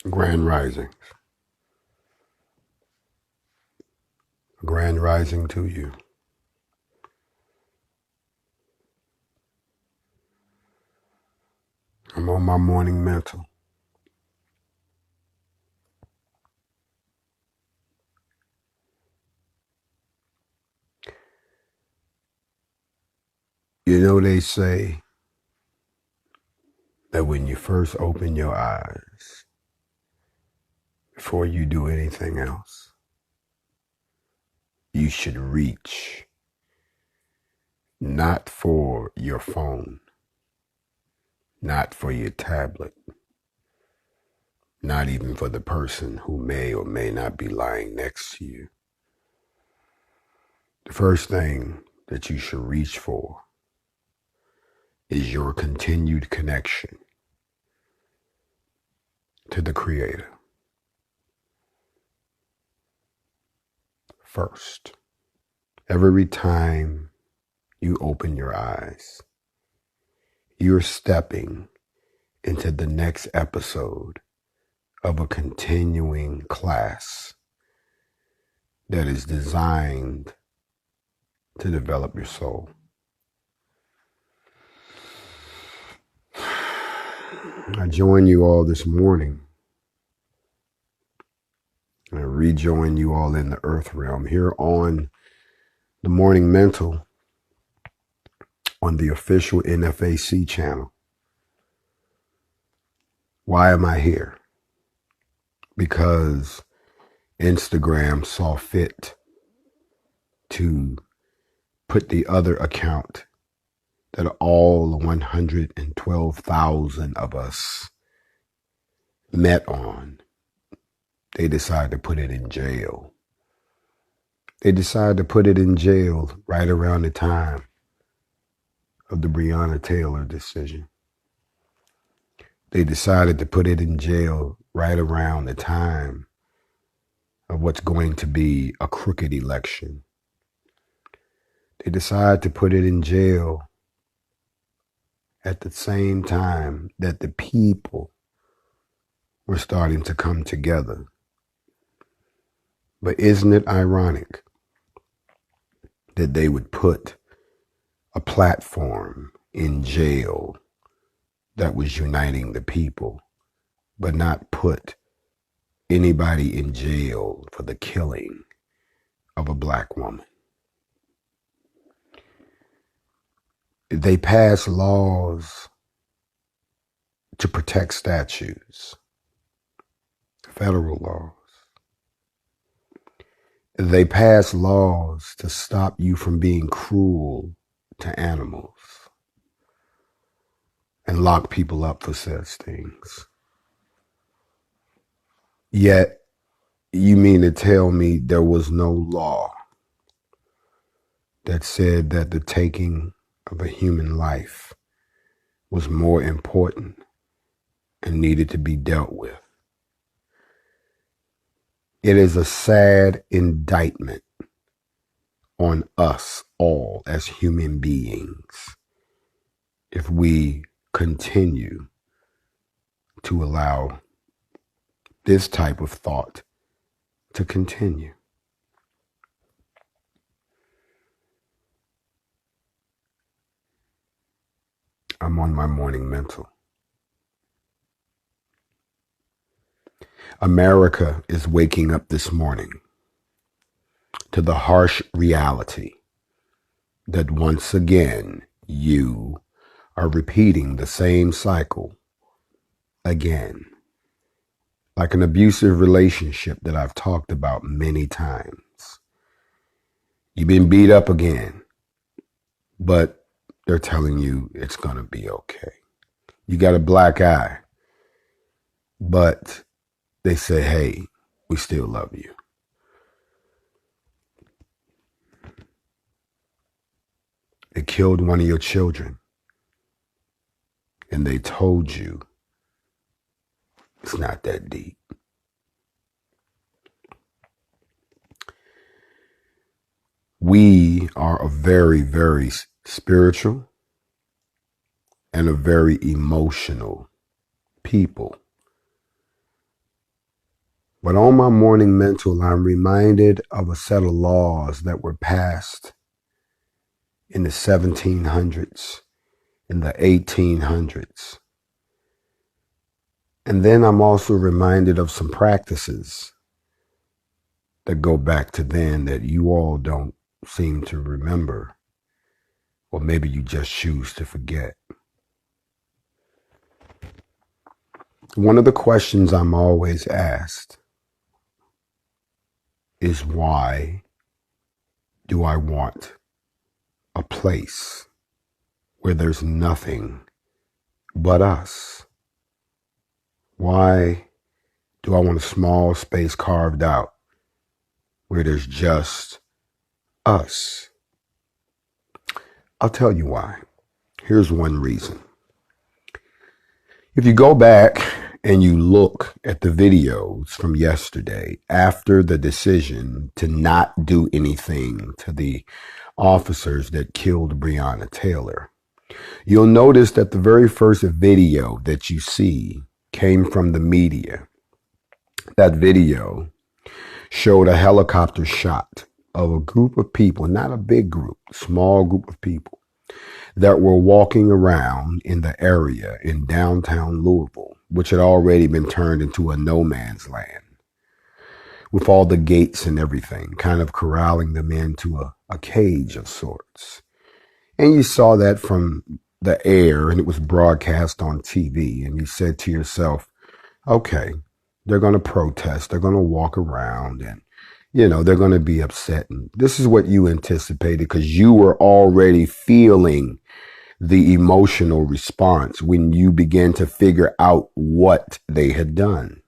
Grand Rising. Grand Rising to you. I'm on my morning mental. You know, they say that when you first open your eyes, before you do anything else, you should reach not for your phone, not for your tablet, not even for the person who may or may not be lying next to you. The first thing that you should reach for is your continued connection to the Creator. First, every time you open your eyes, you're stepping into the next episode of a continuing class that is designed to develop your soul. I join you all this morning. I rejoin you all in the earth realm here on the Morning Mental on the official NFAC channel. Why am I here? Because Instagram saw fit to put the other account that all 112,000 of us met on. They decided to put it in jail. They decided to put it in jail right around the time of the Breonna Taylor decision. They decided to put it in jail right around the time of what's going to be a crooked election. They decided to put it in jail at the same time that the people were starting to come together. But isn't it ironic that they would put a platform in jail that was uniting the people, but not put anybody in jail for the killing of a black woman? They passed laws to protect statues, federal laws. They passed laws to stop you from being cruel to animals and lock people up for such things. Yet, you mean to tell me there was no law that said that the taking of a human life was more important and needed to be dealt with? It is a sad indictment on us all as human beings if we continue to allow this type of thought to continue. I'm on my morning mental. America is waking up this morning to the harsh reality that once again you are repeating the same cycle again, like an abusive relationship that I've talked about many times. You've been beat up again, but they're telling you it's going to be okay. You got a black eye, but they say, hey, we still love you. They killed one of your children, and they told you it's not that deep. We are a very, very spiritual and a very emotional people. But on my morning mental, I'm reminded of a set of laws that were passed in the 1700s, in the 1800s. And then I'm also reminded of some practices that go back to then that you all don't seem to remember, or maybe you just choose to forget. One of the questions I'm always asked is, why do I want a place where there's nothing but us? Why do I want a small space carved out where there's just us? I'll tell you why. Here's one reason. If you go back and you look at the videos from yesterday after the decision to not do anything to the officers that killed Breonna Taylor, you'll notice that the very first video that you see came from the media. That video showed a helicopter shot of a group of people, not a big group, small group of people that were walking around in the area in downtown Louisville, which had already been turned into a no man's land, with all the gates and everything, kind of corralling them into a cage of sorts. And you saw that from the air, and it was broadcast on TV, and you said to yourself, okay, they're going to protest, they're going to walk around, and they're going to be upset. And this is what you anticipated because you were already feeling the emotional response when you began to figure out what they had done.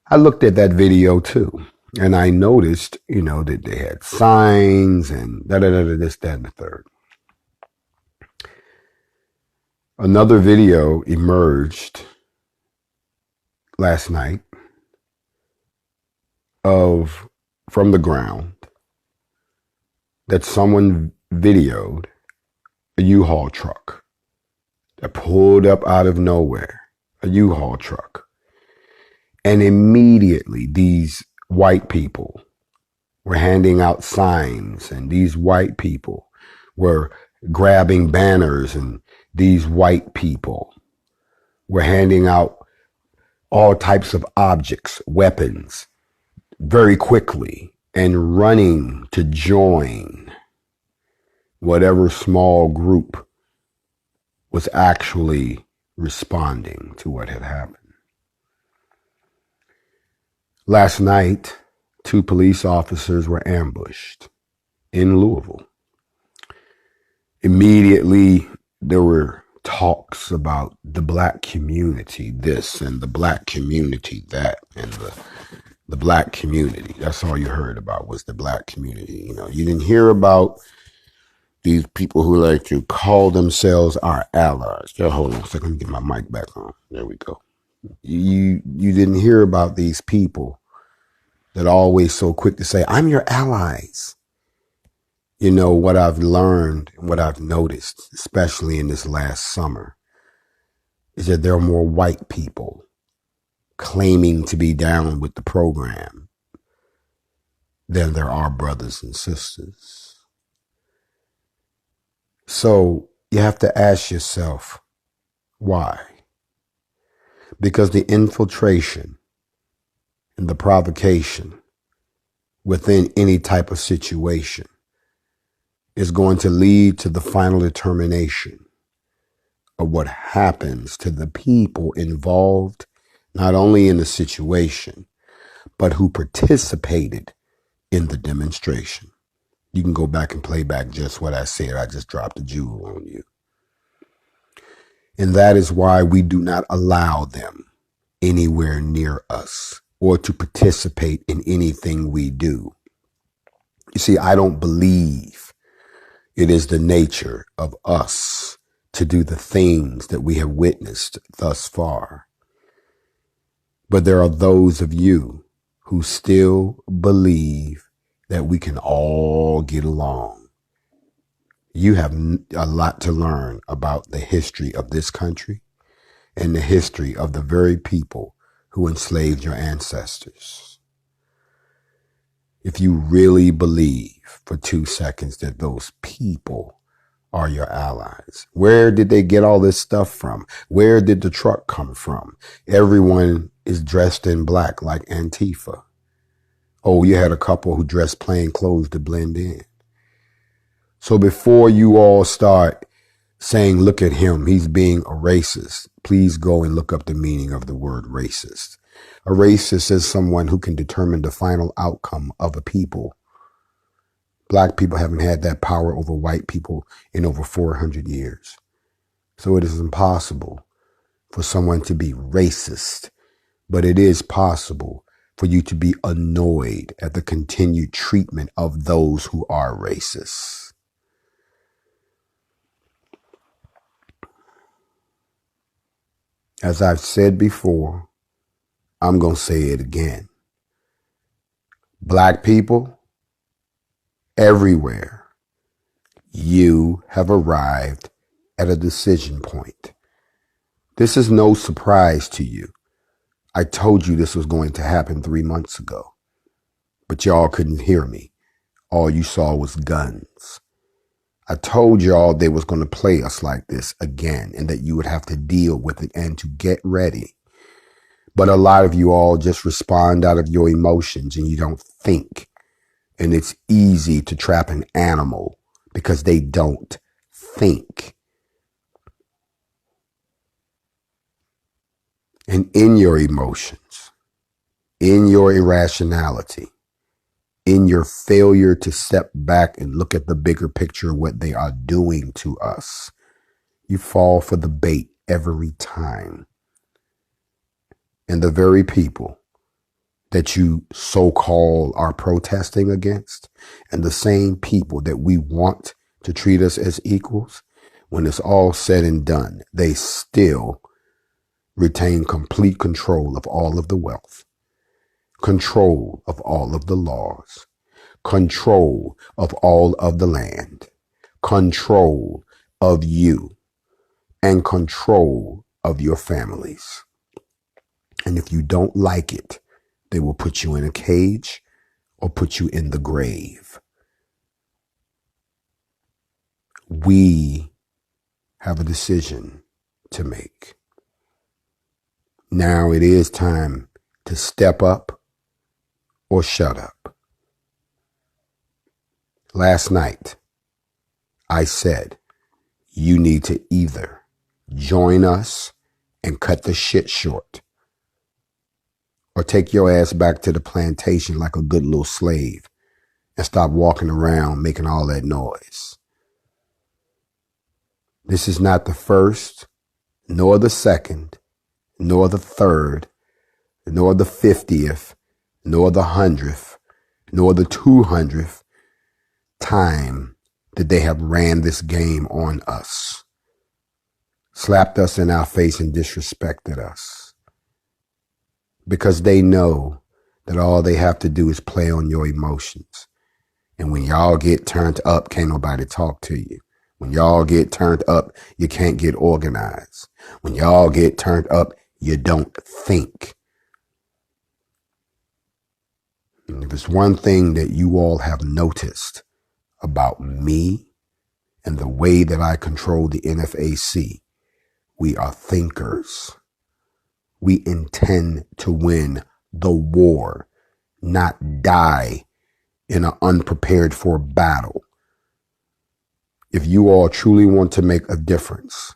I looked at that video too, and I noticed, that they had signs and this, that, and the third. Another video emerged last night from the ground that someone videoed a U-Haul truck that pulled up out of nowhere, a U-Haul truck. And immediately these white people were handing out signs, and these white people were grabbing banners, and these white people were handing out all types of objects, weapons, very quickly, and running to join whatever small group was actually responding to what had happened. Last night, 2 police officers were ambushed in Louisville. Immediately, there were talks about the black community this and the black community that, and the black community. That's all you heard about was the black community. You didn't hear about these people who like to call themselves our allies. Just hold on a second, let me get my mic back on. There we go. You didn't hear about these people that are always so quick to say, I'm your allies. What I've learned and what I've noticed, especially in this last summer, is that there are more white people claiming to be down with the program than there are brothers and sisters. So you have to ask yourself, why? Because the infiltration and the provocation within any type of situation is going to lead to the final determination of what happens to the people involved, not only in the situation, but who participated in the demonstration. You can go back and play back just what I said. I just dropped a jewel on you. And that is why we do not allow them anywhere near us or to participate in anything we do. You see, I don't believe it is the nature of us to do the things that we have witnessed thus far. But there are those of you who still believe that we can all get along. You have a lot to learn about the history of this country and the history of the very people who enslaved your ancestors. If you really believe for 2 seconds that those people are your allies, where did they get all this stuff from? Where did the truck come from? Everyone is dressed in black like Antifa. Oh, you had a couple who dressed plain clothes to blend in. So before you all start saying, look at him, he's being a racist, please go and look up the meaning of the word racist. A racist is someone who can determine the final outcome of a people. Black people haven't had that power over white people in over 400 years. So it is impossible for someone to be racist, but it is possible for you to be annoyed at the continued treatment of those who are racist. As I've said before, I'm going to say it again. Black people, everywhere, you have arrived at a decision point. This is no surprise to you. I told you this was going to happen 3 months ago, but y'all couldn't hear me. All you saw was guns. I told y'all they was going to play us like this again and that you would have to deal with it and to get ready. But a lot of you all just respond out of your emotions and you don't think. And it's easy to trap an animal because they don't think. And in your emotions, in your irrationality, in your failure to step back and look at the bigger picture of what they are doing to us, you fall for the bait every time. And the very people that you so-called are protesting against, and the same people that we want to treat us as equals, when it's all said and done, they still retain complete control of all of the wealth, control of all of the laws, control of all of the land, control of you, and control of your families. And if you don't like it, they will put you in a cage or put you in the grave. We have a decision to make. Now it is time to step up or shut up. Last night, I said, you need to either join us and cut the shit short, or take your ass back to the plantation like a good little slave and stop walking around making all that noise. This is not the first, nor the second, nor the third, nor the 50th, nor the 100th, nor the 200th time that they have ran this game on us, slapped us in our face and disrespected us. Because they know that all they have to do is play on your emotions. And when y'all get turned up, can't nobody talk to you. When y'all get turned up, you can't get organized. When y'all get turned up, you don't think. And if it's one thing that you all have noticed about me and the way that I control the NFAC, we are thinkers. We intend to win the war, not die in an unprepared for battle. If you all truly want to make a difference,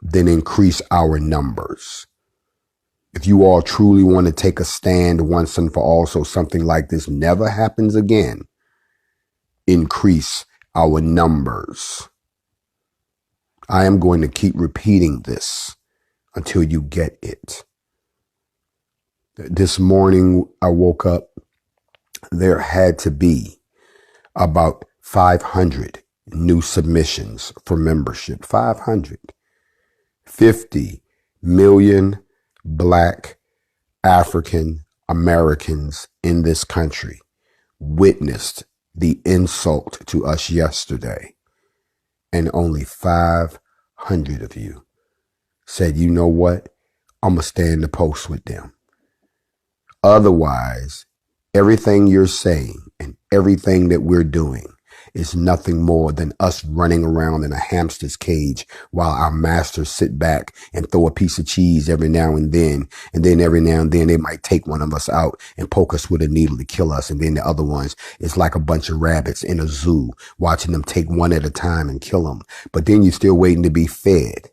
then increase our numbers. If you all truly want to take a stand once and for all so something like this never happens again, increase our numbers. I am going to keep repeating this until you get it. This morning I woke up, there had to be about 500 new submissions for membership. 550 million Black African Americans in this country witnessed the insult to us yesterday. And only 500 of you said, you know what? I'm going to stand the post with them. Otherwise, everything you're saying and everything that we're doing is nothing more than us running around in a hamster's cage while our masters sit back and throw a piece of cheese every now and then. And then every now and then they might take one of us out and poke us with a needle to kill us. And then the other ones, it's like a bunch of rabbits in a zoo, watching them take one at a time and kill them. But then you're still waiting to be fed.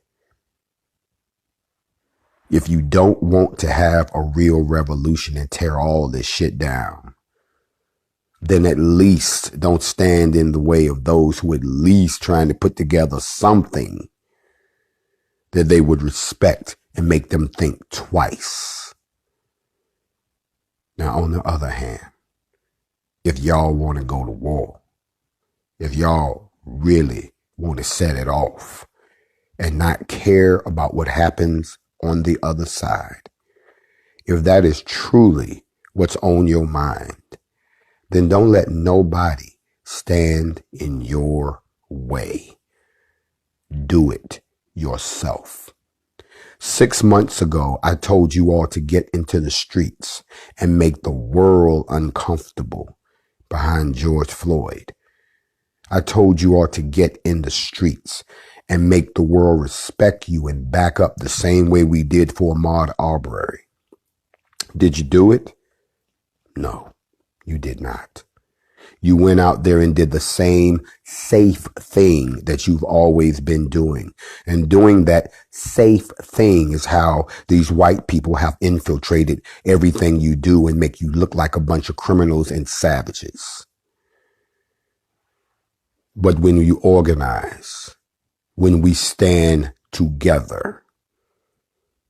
If you don't want to have a real revolution and tear all this shit down, then at least don't stand in the way of those who at least trying to put together something that they would respect and make them think twice. Now, on the other hand, if y'all want to go to war, if y'all really want to set it off and not care about what happens on the other side, if that is truly what's on your mind, then don't let nobody stand in your way. Do it yourself. 6 months ago, I told you all to get into the streets and make the world uncomfortable behind George Floyd. I told you all to get in the streets and make the world respect you and back up the same way we did for Ahmaud Arbery. Did you do it? No. You did not. You went out there and did the same safe thing that you've always been doing. And doing that safe thing is how these white people have infiltrated everything you do and make you look like a bunch of criminals and savages. But when you organize, when we stand together,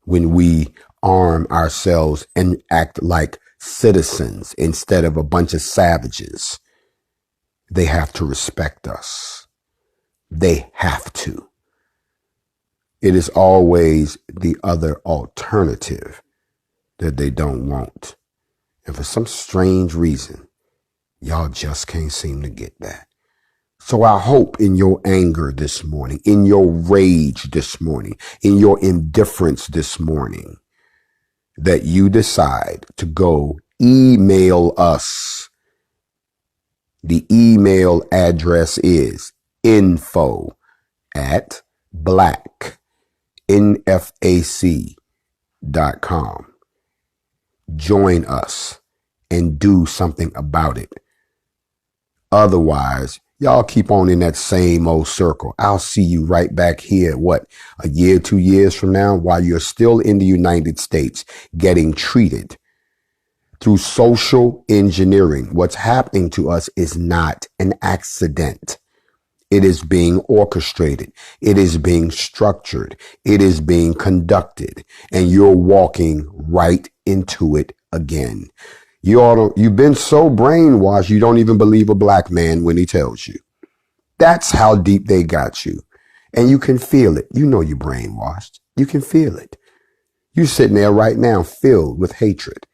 when we arm ourselves and act like citizens instead of a bunch of savages, they have to respect us. They have to. It is always the other alternative that they don't want. And for some strange reason, y'all just can't seem to get that. So I hope in your anger this morning, in your rage this morning, in your indifference this morning, that you decide to go email us. The email address is info@blacknfac.com. Join us and do something about it. Otherwise, y'all keep on in that same old circle. I'll see you right back here, a year, 2 years from now, while you're still in the United States getting treated through social engineering. What's happening to us is not an accident. It is being orchestrated. It is being structured. It is being conducted. And you're walking right into it again. You've been so brainwashed, you don't even believe a black man when he tells you. That's how deep they got you. And you can feel it. You know you're brainwashed. You can feel it. You're sitting there right now filled with hatred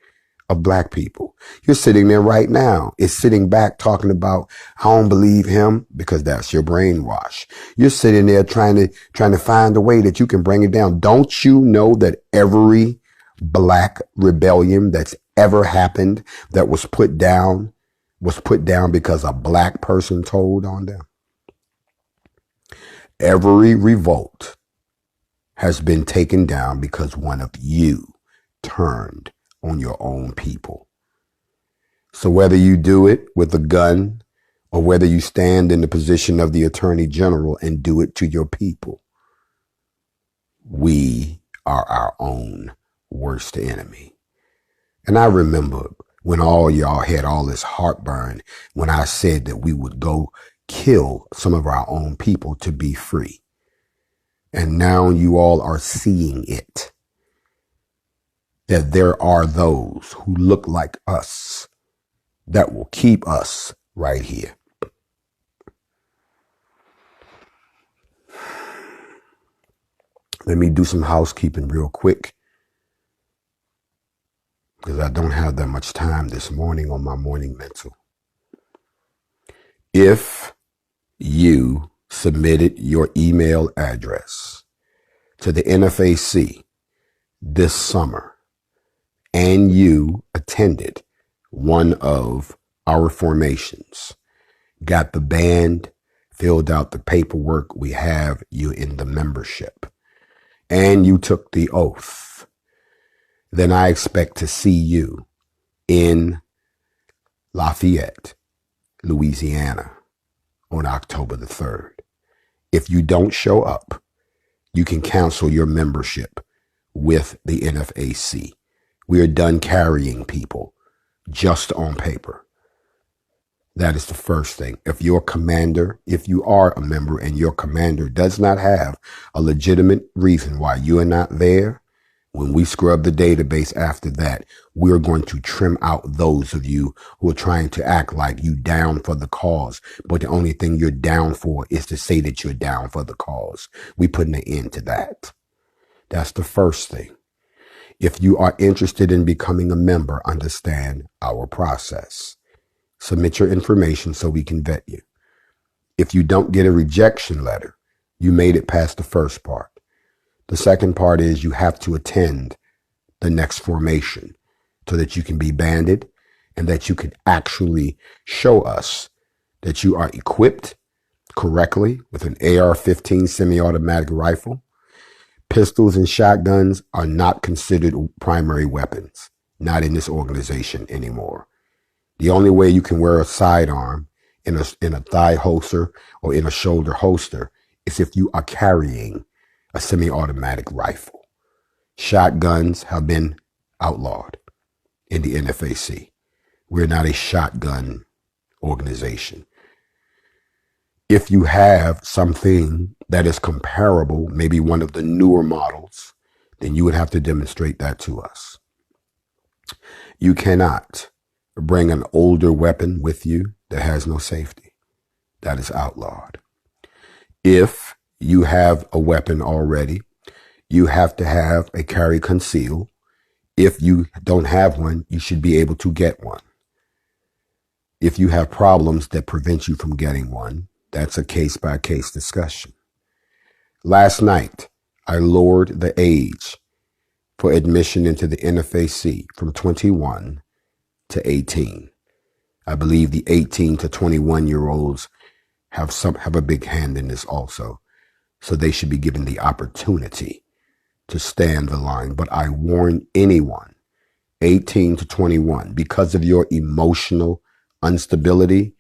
of black people. You're sitting there right now. It's sitting back talking about, I don't believe him, because that's your brainwash. You're sitting there trying to find a way that you can bring it down. Don't you know that every black rebellion that's ever happened that was put down because a black person told on them? Every revolt has been taken down because one of you turned on your own people. So whether you do it with a gun or whether you stand in the position of the Attorney General and do it to your people, we are our own worst enemy. And I remember when all y'all had all this heartburn when I said that we would go kill some of our own people to be free. And now you all are seeing it, that there are those who look like us that will keep us right here. Let me do some housekeeping real quick, because I don't have that much time this morning on my morning mental. If you submitted your email address to the NFAC this summer and you attended one of our formations, got the band, filled out the paperwork, we have you in the membership, and you took the oath, then I expect to see you in Lafayette, Louisiana on October the 3rd. If you don't show up, you can cancel your membership with the NFAC. We are done carrying people just on paper. That is the first thing. If your commander, if you are a member and your commander does not have a legitimate reason why you are not there, when we scrub the database after that, we're going to trim out those of you who are trying to act like you down for the cause, but the only thing you're down for is to say that you're down for the cause. We putting an end to that. That's the first thing. If you are interested in becoming a member, understand our process. Submit your information so we can vet you. If you don't get a rejection letter, you made it past the first part. The second part is you have to attend the next formation so that you can be banded and that you can actually show us that you are equipped correctly with an AR-15 semi-automatic rifle. Pistols and shotguns are not considered primary weapons, not in this organization anymore. The only way you can wear a sidearm in a thigh holster or in a shoulder holster is if you are carrying a semi-automatic rifle. Shotguns have been outlawed in the NFAC. We're not a shotgun organization. If you have something that is comparable, maybe one of the newer models, then you would have to demonstrate that to us. You cannot bring an older weapon with you that has no safety. That is outlawed. If you have a weapon already, you have to have a carry conceal. If you don't have one, you should be able to get one. If you have problems that prevent you from getting one, that's a case-by-case discussion. Last night, I lowered the age for admission into the NFAC from 21 to 18. I believe the 18 to 21-year-olds have a big hand in this also. So they should be given the opportunity to stand the line. But I warn anyone, 18 to 21, because of your emotional instability,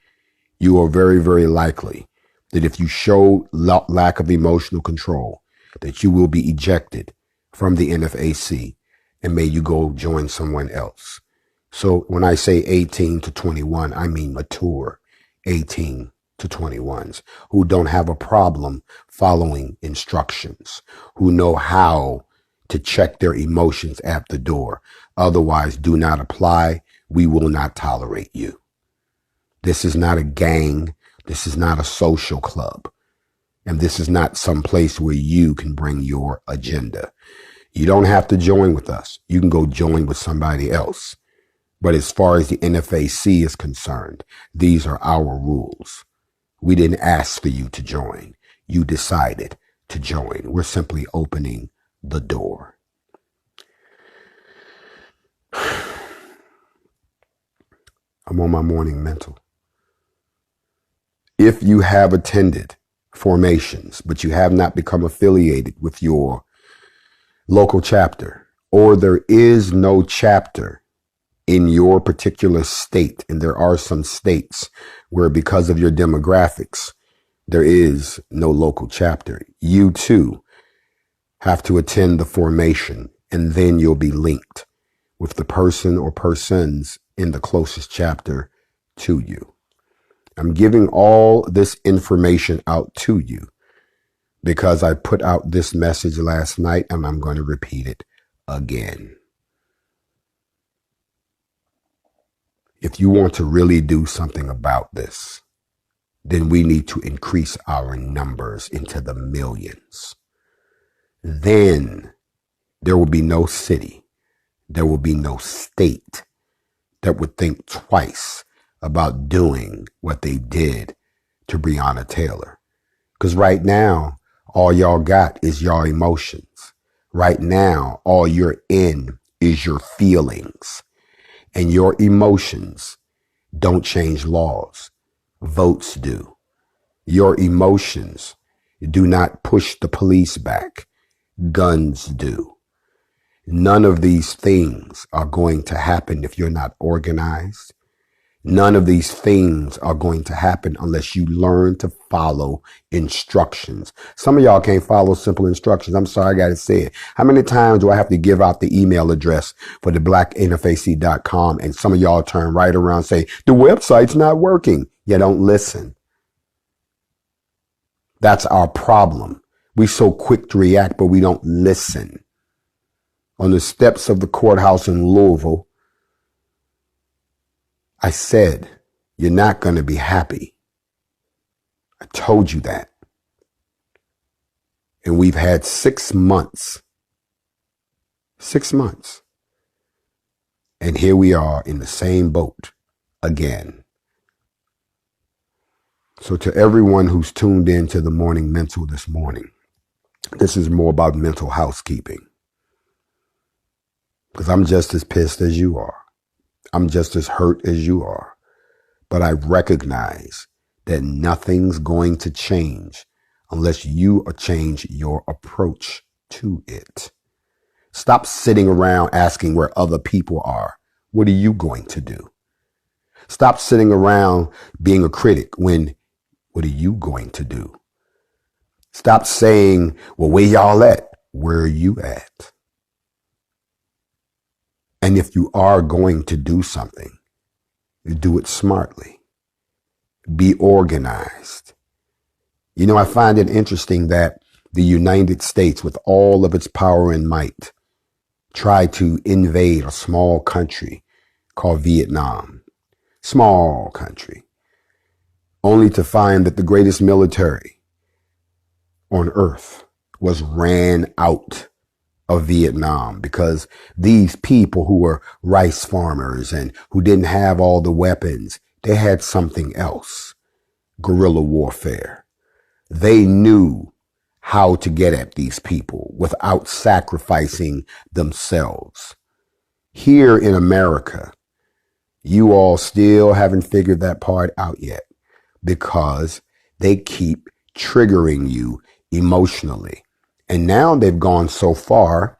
you are very, very likely that if you show lack of emotional control, that you will be ejected from the NFAC and may you go join someone else. So when I say 18 to 21, I mean mature 18 to 21s who don't have a problem following instructions, who know how to check their emotions at the door. Otherwise, do not apply. We will not tolerate you. This is not a gang. This is not a social club. And this is not some place where you can bring your agenda. You don't have to join with us. You can go join with somebody else. But as far as the NFAC is concerned, these are our rules. We didn't ask for you to join. You decided to join. We're simply opening the door. I'm on my morning mental. If you have attended formations, but you have not become affiliated with your local chapter, or there is no chapter in your particular state, and there are some states where because of your demographics, there is no local chapter, you too have to attend the formation, and then you'll be linked with the person or persons in the closest chapter to you. I'm giving all this information out to you because I put out this message last night and I'm going to repeat it again. If you want to really do something about this, then we need to increase our numbers into the millions. Then there will be no city, there will be no state that would think twice about doing what they did to Breonna Taylor. Because right now, all y'all got is y'all emotions. Right now, all you're in is your feelings, and your emotions don't change laws. Votes do. Your emotions do not push the police back. Guns do. None of these things are going to happen if you're not organized. None of these things are going to happen unless you learn to follow instructions. Some of y'all can't follow simple instructions. I'm sorry, I got to say it. How many times do I have to give out the email address for the blackNFAC.com? And some of y'all turn right around and say, the website's not working. You don't listen. That's our problem. We're so quick to react, but we don't listen. On the steps of the courthouse in Louisville, I said, you're not going to be happy. I told you that. And we've had 6 months. 6 months. And here we are in the same boat again. So to everyone who's tuned in to the Morning Mental this morning, this is more about mental housekeeping. Because I'm just as pissed as you are. I'm just as hurt as you are. But I recognize that nothing's going to change unless you change your approach to it. Stop sitting around asking where other people are. What are you going to do? Stop sitting around being a critic when, what are you going to do? Stop saying, well, where y'all at? Where are you at? And if you are going to do something, do it smartly. Be organized. You know, I find it interesting that the United States, with all of its power and might, tried to invade a small country called Vietnam. Small country. Only to find that the greatest military on earth was ran out of Vietnam because these people who were rice farmers and who didn't have all the weapons, they had something else. Guerrilla warfare. They knew how to get at these people without sacrificing themselves. Here in America, you all still haven't figured that part out yet because they keep triggering you emotionally. And now they've gone so far,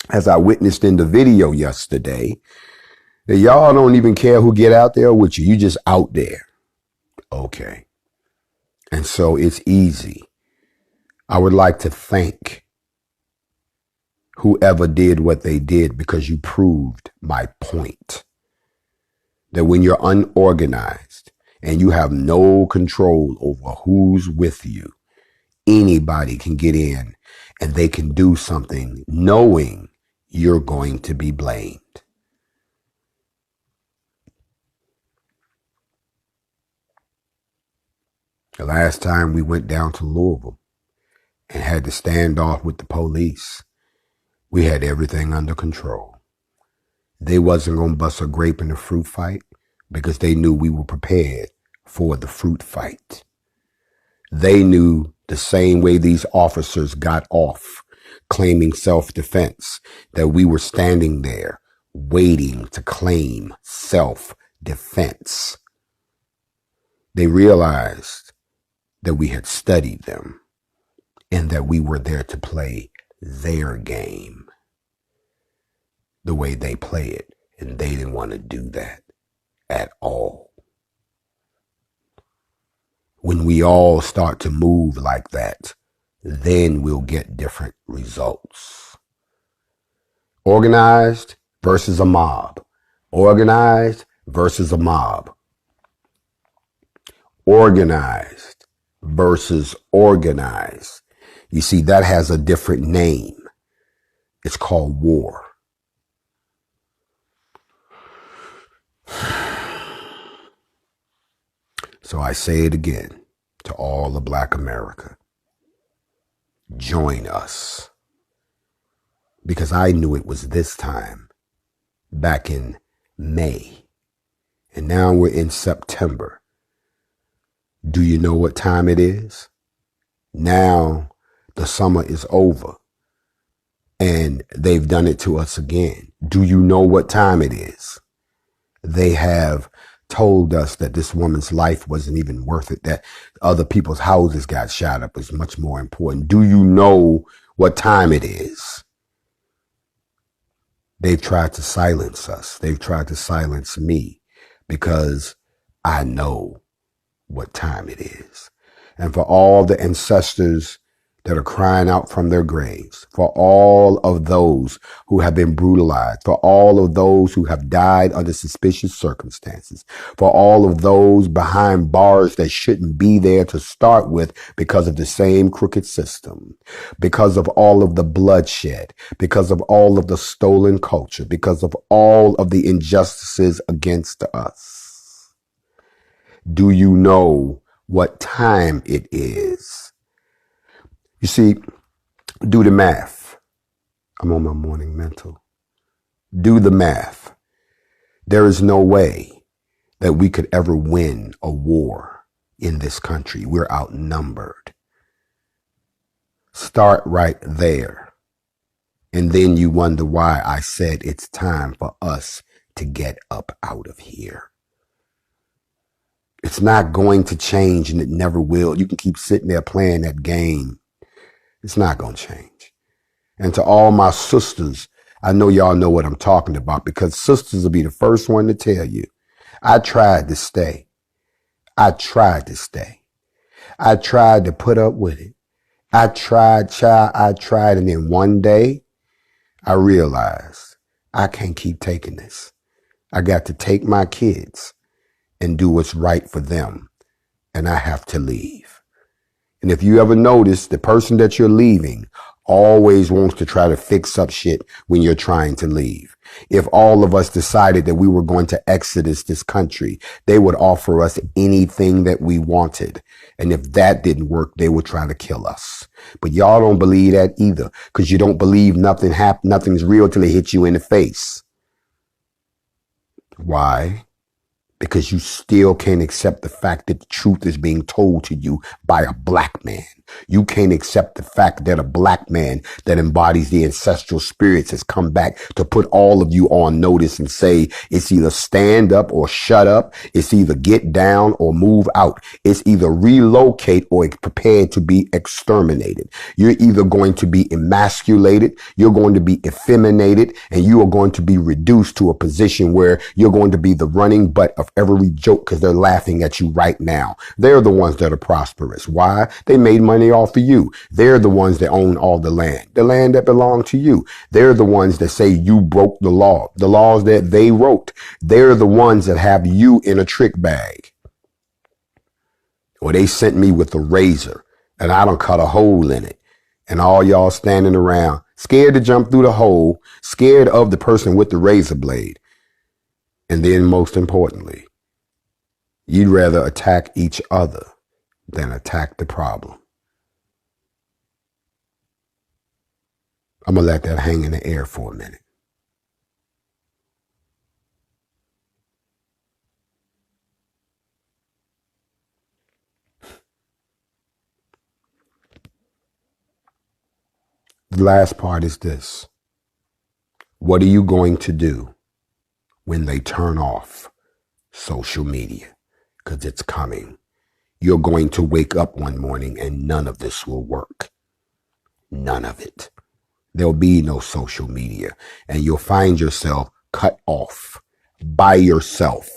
as I witnessed in the video yesterday, that y'all don't even care who get out there with you. You just out there. Okay. And so it's easy. I would like to thank whoever did what they did because you proved my point. That when you're unorganized and you have no control over who's with you, anybody can get in and they can do something knowing you're going to be blamed. The last time we went down to Louisville and had to stand off with the police, we had everything under control. They wasn't going to bust a grape in the fruit fight because they knew we were prepared for the fruit fight. They knew the same way these officers got off claiming self-defense, that we were standing there waiting to claim self-defense. They realized that we had studied them and that we were there to play their game the way they play it, and they didn't want to do that at all. When we all start to move like that, then we'll get different results. Organized versus a mob. Organized versus a mob. Organized versus organized. You see, that has a different name. It's called war. So I say it again to all of Black America. Join us. Because I knew it was this time back in May. And now we're in September. Do you know what time it is? Now the summer is over. And they've done it to us again. Do you know what time it is? They have told us that this woman's life wasn't even worth it, that other people's houses got shot up is much more important. Do you know what time it is? They've tried to silence us. They've tried to silence me because I know what time it is. And for all the ancestors that are crying out from their graves, for all of those who have been brutalized, for all of those who have died under suspicious circumstances, for all of those behind bars that shouldn't be there to start with because of the same crooked system, because of all of the bloodshed, because of all of the stolen culture, because of all of the injustices against us. Do you know what time it is? You see, do the math. I'm on my morning mental. Do the math. There is no way that we could ever win a war in this country. We're outnumbered. Start right there. And then you wonder why I said it's time for us to get up out of here. It's not going to change, and it never will. You can keep sitting there playing that game. It's not going to change. And to all my sisters, I know y'all know what I'm talking about, because sisters will be the first one to tell you, I tried to stay. I tried to stay. I tried to put up with it. I tried. And then one day I realized I can't keep taking this. I got to take my kids and do what's right for them. And I have to leave. And if you ever notice, the person that you're leaving always wants to try to fix up shit when you're trying to leave. If all of us decided that we were going to exodus this country, they would offer us anything that we wanted. And if that didn't work, they would try to kill us. But y'all don't believe that either, because you don't believe nothing's real till it hits you in the face. Why? Because you still can't accept the fact that the truth is being told to you by a black man. You can't accept the fact that a black man that embodies the ancestral spirits has come back to put all of you on notice and say, it's either stand up or shut up. It's either get down or move out. It's either relocate or prepare to be exterminated. You're either going to be emasculated, you're going to be effeminated, and you are going to be reduced to a position where you're going to be the running butt of every joke because they're laughing at you right now. They're the ones that are prosperous. Why? They made money off of you. They're the ones that own all the land that belonged to you. They're the ones that say you broke the laws that they wrote. They're the ones that have you in a trick bag. Or they sent me with a razor and I done cut a hole in it. And all y'all standing around scared to jump through the hole, scared of the person with the razor blade. And then most importantly, you'd rather attack each other than attack the problem. I'm going to let that hang in the air for a minute. The last part is this. What are you going to do when they turn off social media? Because it's coming. You're going to wake up one morning and none of this will work. None of it. There'll be no social media, and you'll find yourself cut off by yourself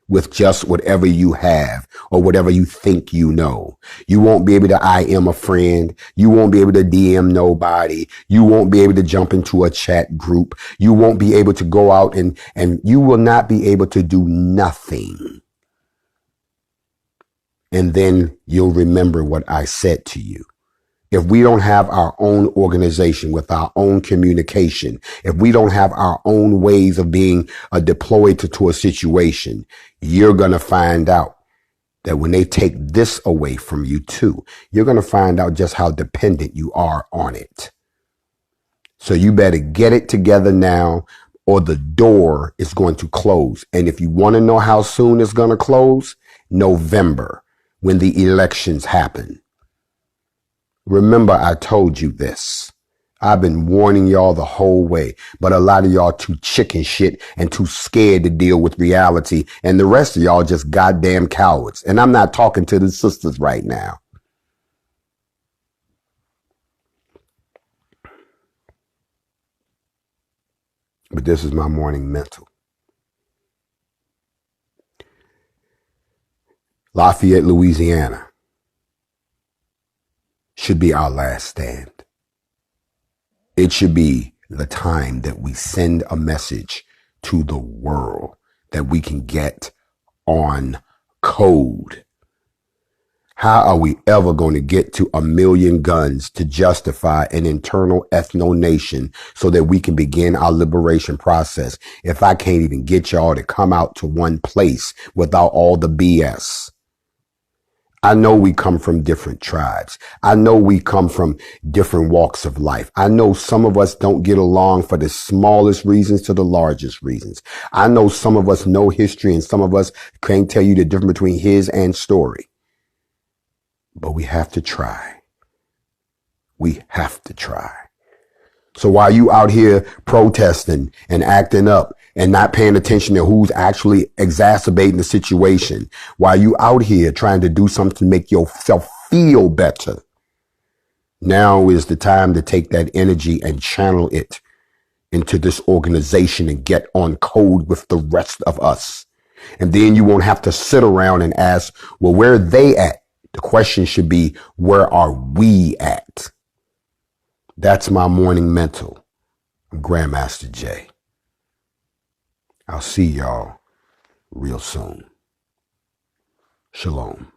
with just whatever you have or whatever you think you know. You won't be able to I am a friend. You won't be able to DM nobody. You won't be able to jump into a chat group. You won't be able to go out and you will not be able to do nothing. And then you'll remember what I said to you. If we don't have our own organization with our own communication, if we don't have our own ways of being deployed to a situation, you're going to find out that when they take this away from you too, you're going to find out just how dependent you are on it. So you better get it together now or the door is going to close. And if you want to know how soon it's going to close, November, when the elections happen. Remember, I told you this. I've been warning y'all the whole way, but a lot of y'all too chicken shit and too scared to deal with reality. And the rest of y'all just goddamn cowards. And I'm not talking to the sisters right now. But this is my morning mental. Lafayette, Louisiana should be our last stand. It should be the time that we send a message to the world that we can get on code. How are we ever going to get to 1 million guns to justify an internal ethno-nation so that we can begin our liberation process if I can't even get y'all to come out to one place without all the BS? I know we come from different tribes. I know we come from different walks of life. I know some of us don't get along for the smallest reasons to the largest reasons. I know some of us know history and some of us can't tell you the difference between his and story. But we have to try. We have to try. So while you out here protesting and acting up and not paying attention to who's actually exacerbating the situation, while you out here trying to do something to make yourself feel better, now is the time to take that energy and channel it into this organization and get on code with the rest of us. And then you won't have to sit around and ask, well, where are they at? The question should be, where are we at? That's my morning mental. I'm Grandmaster J. I'll see y'all real soon. Shalom.